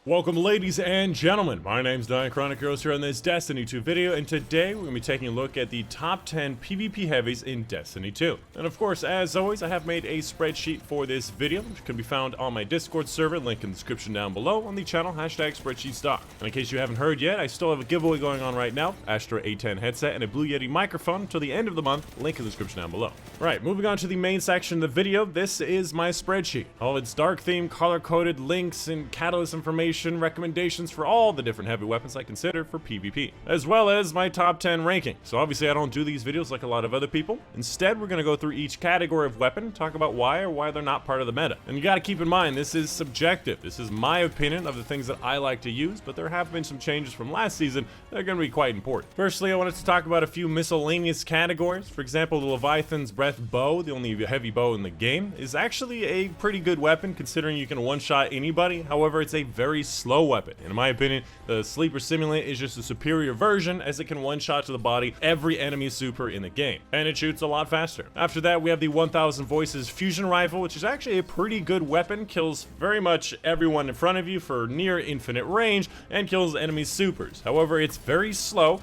Welcome ladies and gentlemen, my name's Dychronic here on this Destiny 2 video, and today we're going to be taking a look at the top 10 PvP heavies in Destiny 2. And of course, as always, I have made a spreadsheet for this video, which can be found on my Discord server, link in the description down below, on the channel #SpreadsheetStock. And in case you haven't heard yet, I still have a giveaway going on right now, Astra A10 headset and a Blue Yeti microphone until the end of the month, link in the description down below. Right, moving on to the main section of the video, this is my spreadsheet. All its dark theme, color-coded links, and catalyst information, recommendations for all the different heavy weapons I consider for PvP, as well as my top 10 ranking. So obviously I don't do these videos like a lot of other people. Instead, we're going to go through each category of weapon, talk about why they're not part of the meta. And you got to keep in mind, this is subjective. This is my opinion of the things that I like to use, but there have been some changes from last season that are going to be quite important. Firstly, I wanted to talk about a few miscellaneous categories. For example, the Leviathan's Breath bow, the only heavy bow in the game, is actually a pretty good weapon considering you can one-shot anybody. However, it's a very slow weapon. In my opinion, the Sleeper Simulant is just a superior version, as it can one-shot to the body every enemy super in the game, and it shoots a lot faster. After that, we have the 1000 Voices Fusion Rifle, which is actually a pretty good weapon, kills very much everyone in front of you for near infinite range, and kills enemy supers. However, it's very slow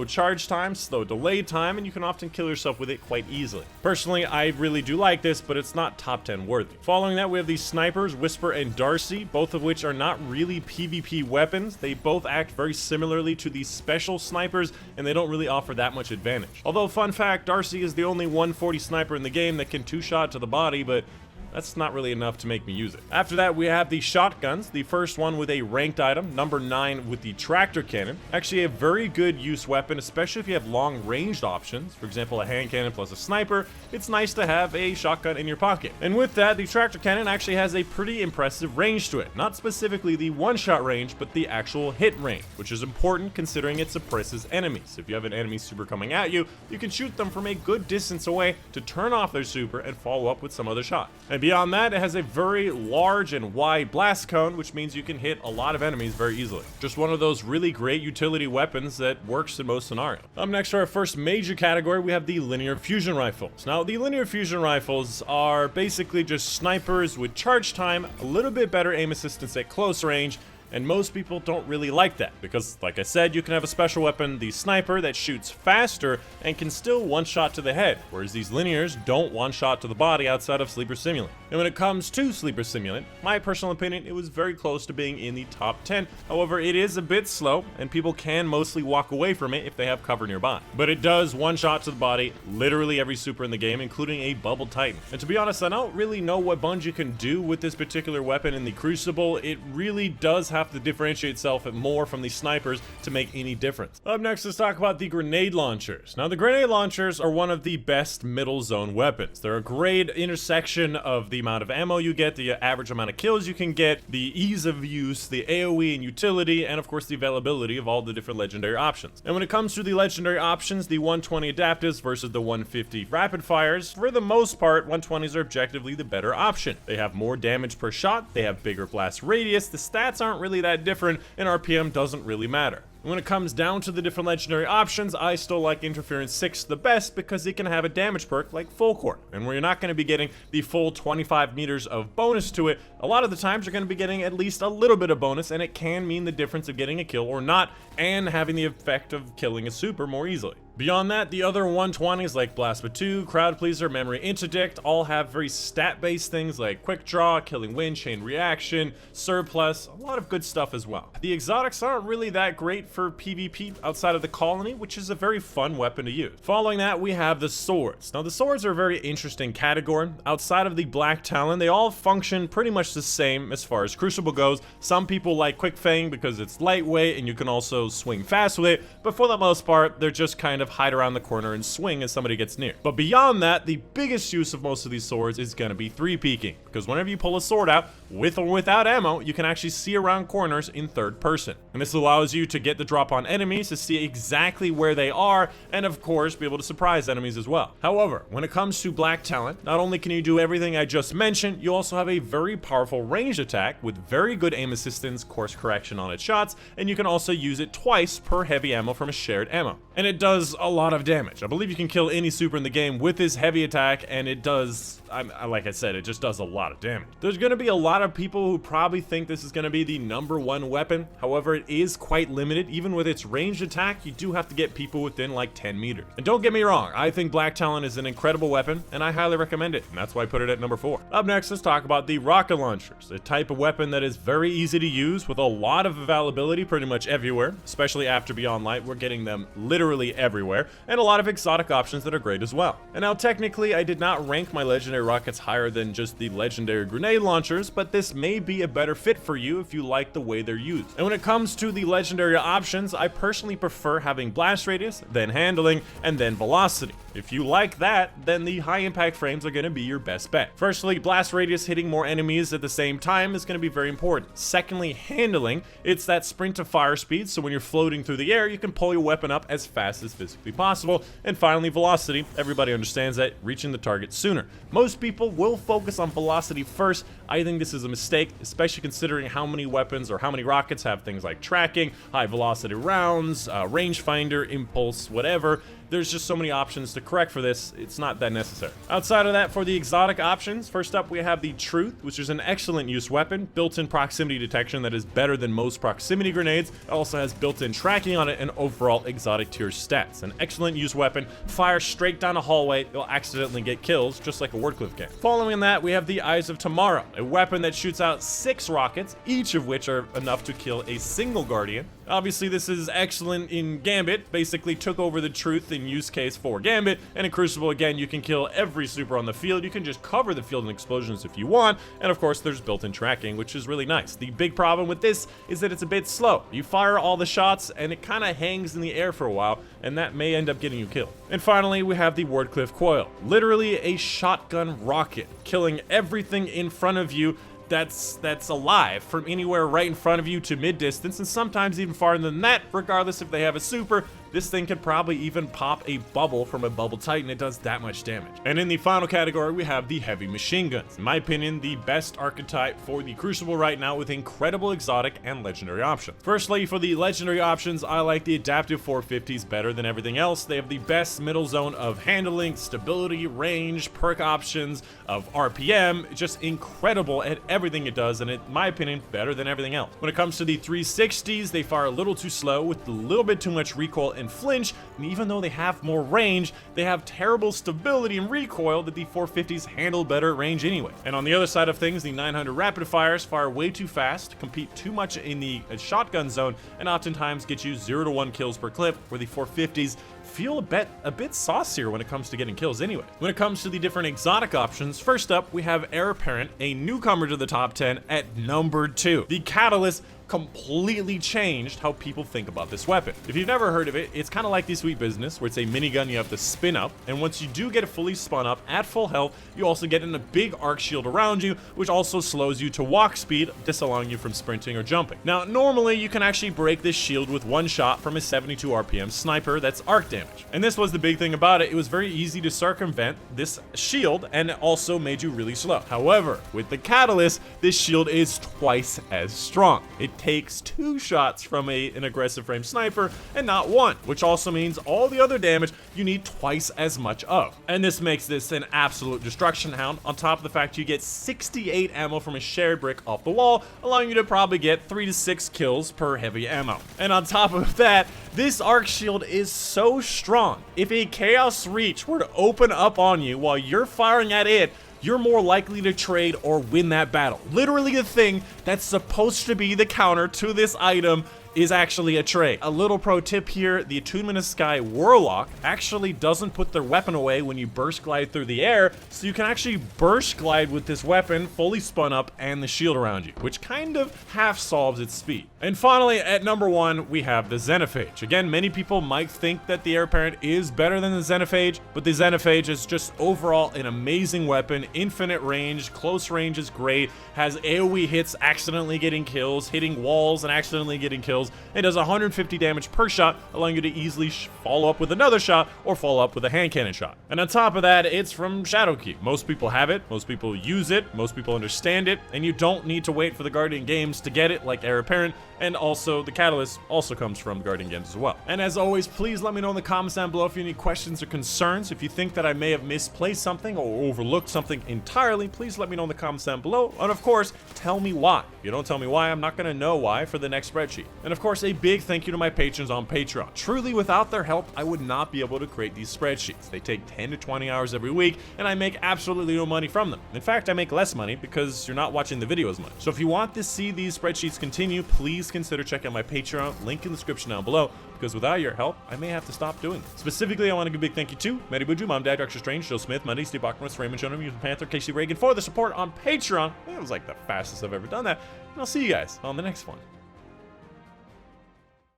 charge time, slow delay time, and you can often kill yourself with it quite easily. Personally, I really do like this, but it's not top 10 worthy. Following that, we have the Snipers, Whisper and Darcy, both of which are not really PvP weapons. They both act very similarly to the special snipers, and they don't really offer that much advantage. Although, fun fact, Darcy is the only 140 sniper in the game that can two-shot to the body, but that's not really enough to make me use it. After that, we have the shotguns, the first one with a ranked item, number 9 with the tractor cannon. Actually a very good use weapon, especially if you have long ranged options. For example, a hand cannon plus a sniper. It's nice to have a shotgun in your pocket. And with that, the tractor cannon actually has a pretty impressive range to it. Not specifically the one-shot range, but the actual hit range, which is important considering it suppresses enemies. If you have an enemy super coming at you, you can shoot them from a good distance away to turn off their super and follow up with some other shot. And beyond that, it has a very large and wide blast cone, which means you can hit a lot of enemies very easily. Just one of those really great utility weapons that works in most scenarios. Up next, for our first major category, we have the linear fusion rifles. Now, the linear fusion rifles are basically just snipers with charge time, a little bit better aim assistance at close range, and most people don't really like that because, like I said, you can have a special weapon, the sniper, that shoots faster and can still one-shot to the head, whereas these linears don't one-shot to the body outside of Sleeper Simulant. And when it comes to Sleeper Simulant, my personal opinion, it was very close to being in the top 10. However, it is a bit slow, and people can mostly walk away from it if they have cover nearby. But it does one-shot to the body literally every super in the game, including a Bubble Titan. And to be honest, I don't really know what Bungie can do with this particular weapon in the Crucible. It really does have to differentiate itself more from the snipers to make any difference. Up next, let's talk about the grenade launchers. Now, the grenade launchers are one of the best middle zone weapons. They're a great intersection of the amount of ammo you get, the average amount of kills you can get, the ease of use, the AoE and utility, and of course the availability of all the different legendary options. And when it comes to the legendary options, the 120 adaptives versus the 150 rapid fires, for the most part, 120s are objectively the better option. They have more damage per shot, they have bigger blast radius, the stats aren't really that different, and RPM doesn't really matter. When it comes down to the different legendary options, I still like Interference 6 the best because it can have a damage perk like Full Court, and where you're not going to be getting the full 25 meters of bonus to it, a lot of the times you're going to be getting at least a little bit of bonus, and it can mean the difference of getting a kill or not, and having the effect of killing a super more easily. Beyond that, the other 120s like Blast Batu, Crowd Pleaser, Memory Interdict all have very stat-based things like Quick Draw, Killing Wind, Chain Reaction, Surplus, a lot of good stuff as well. The exotics aren't really that great for PvP outside of the colony, which is a very fun weapon to use. Following that, we have the swords. Now, the swords are a very interesting category. Outside of the Black Talon, they all function pretty much the same as far as Crucible goes. Some people like Quick Fang because it's lightweight and you can also swing fast with it, but for the most part, they're just kind of hide around the corner and swing as somebody gets near. But beyond that, the biggest use of most of these swords is going to be 3-peeking, because whenever you pull a sword out, with or without ammo, you can actually see around corners in third person. And this allows you to get the drop on enemies, to see exactly where they are, and of course be able to surprise enemies as well. However, when it comes to Black Talon, not only can you do everything I just mentioned, you also have a very powerful ranged attack with very good aim assistance, course correction on its shots, and you can also use it twice per heavy ammo from a shared ammo. And it does a lot of damage. I believe you can kill any super in the game with this heavy attack, and it does, like I said, it just does a lot of damage. There's going to be a lot of people who probably think this is going to be the #1 weapon. However, it is quite limited. Even with its ranged attack, you do have to get people within like 10 meters. And don't get me wrong, I think Black Talon is an incredible weapon, and I highly recommend it, and that's why I put it at #4. Up next, let's talk about the rocket launchers, a type of weapon that is very easy to use with a lot of availability pretty much everywhere, especially after Beyond Light. We're getting them literally everywhere, and a lot of exotic options that are great as well. And now technically, I did not rank my legendary rockets higher than just the legendary grenade launchers, but this may be a better fit for you if you like the way they're used. And when it comes to the legendary options, I personally prefer having blast radius, then handling, and then velocity. If you like that, then the high impact frames are going to be your best bet. Firstly, blast radius, hitting more enemies at the same time, is going to be very important. Secondly, handling, it's that sprint to fire speed, so when you're floating through the air, you can pull your weapon up as fast as physically possible. And finally, velocity, everybody understands that, reaching the target sooner. Most people will focus on velocity first. I think this is a mistake, especially considering how many weapons or how many rockets have things like tracking, high velocity rounds, rangefinder, impulse, whatever. There's just so many options to correct for this, it's not that necessary. Outside of that, for the exotic options, first up we have the Truth, which is an excellent use weapon, built-in proximity detection that is better than most proximity grenades. It also has built-in tracking on it and overall exotic tier stats. An excellent use weapon, fire straight down a hallway, you'll accidentally get kills, just like a Wardcliff can. Following that, we have the Eyes of Tomorrow, a weapon that shoots out 6 rockets, each of which are enough to kill a single Guardian. Obviously, this is excellent in Gambit, basically took over the Truth in use case for Gambit, and in Crucible, again, you can kill every super on the field. You can just cover the field in explosions if you want, and of course, there's built-in tracking, which is really nice. The big problem with this is that it's a bit slow. You fire all the shots, and it kind of hangs in the air for a while, and that may end up getting you killed. And finally, we have the Wardcliff Coil, literally a shotgun rocket, killing everything in front of you that's alive, from anywhere right in front of you to mid-distance, and sometimes even farther than that, regardless if they have a super. This thing could probably even pop a bubble from a Bubble Titan. It does that much damage. And in the final category, we have the heavy machine guns. In my opinion, the best archetype for the Crucible right now, with incredible exotic and legendary options. Firstly, for the legendary options, I like the adaptive 450s better than everything else. They have the best middle zone of handling, stability, range, perk options, of RPM, just incredible at everything it does, and in my opinion, better than everything else. When it comes to the 360s, they fire a little too slow with a little bit too much recoil and flinch, and even though they have more range, they have terrible stability and recoil that the 450s handle better at range anyway. And on the other side of things, the 900 rapid fires fire way too fast, compete too much in the shotgun zone, and oftentimes get you 0 to 1 kills per clip, where the 450s feel a bit saucier when it comes to getting kills anyway. When it comes to the different exotic options, first up we have Heir Apparent, a newcomer to the top 10 at #2. The Catalyst completely changed how people think about this weapon. If you've never heard of it, it's kind of like the Sweet Business, where it's a minigun you have to spin up, and once you do get it fully spun up at full health, you also get in a big arc shield around you, which also slows you to walk speed, disallowing you from sprinting or jumping. Now, normally you can actually break this shield with one shot from a 72 RPM sniper that's arc damage. And this was the big thing about it. It was very easy to circumvent this shield, and it also made you really slow. However, with the Catalyst, this shield is twice as strong. It takes 2 shots from an aggressive frame sniper and not 1, which also means all the other damage you need twice as much of. And this makes this an absolute destruction hound, on top of the fact you get 68 ammo from a shared brick off the wall, allowing you to probably get 3 to 6 kills per heavy ammo. And on top of that, this arc shield is so strong. If a Chaos Reach were to open up on you while you're firing at it, you're more likely to trade or win that battle. Literally, the thing that's supposed to be the counter to this item is actually a trade. A little pro tip here, the Attunement of Sky Warlock actually doesn't put their weapon away when you burst glide through the air, so you can actually burst glide with this weapon fully spun up and the shield around you, which kind of half solves its speed. And finally, at #1, we have the Xenophage. Again, many people might think that the Heir Apparent is better than the Xenophage, but the Xenophage is just overall an amazing weapon. Infinite range, close range is great, has AoE hits accidentally getting kills, hitting walls and accidentally getting kills. kills and does 150 damage per shot, allowing you to easily follow up with another shot or follow up with a hand cannon shot. And on top of that, it's from Shadowkeep. Most people have it, most people use it, most people understand it, and you don't need to wait for the Guardian games to get it like Heir Apparent, and also the Catalyst also comes from Guardian games as well. And as always, please let me know in the comments down below if you have any questions or concerns. If you think that I may have misplaced something or overlooked something entirely, please let me know in the comments down below. And of course, tell me why. If you don't tell me why, I'm not going to know why for the next spreadsheet. And of course, a big thank you to my patrons on Patreon. Truly, without their help, I would not be able to create these spreadsheets. They take 10 to 20 hours every week, and I make absolutely no money from them. In fact, I make less money because you're not watching the video as much. So if you want to see these spreadsheets continue, please consider checking out my Patreon, link in the description down below, because without your help, I may have to stop doing it. Specifically, I want to give a big thank you to Mary Buju, Mom, Dad, Dr. Strange, Joe Smith, Monday, Steve Bachman, Raymond, Jonah, Mutant Panther, Casey Reagan for the support on Patreon. It was like the fastest I've ever done that. And I'll see you guys on the next one.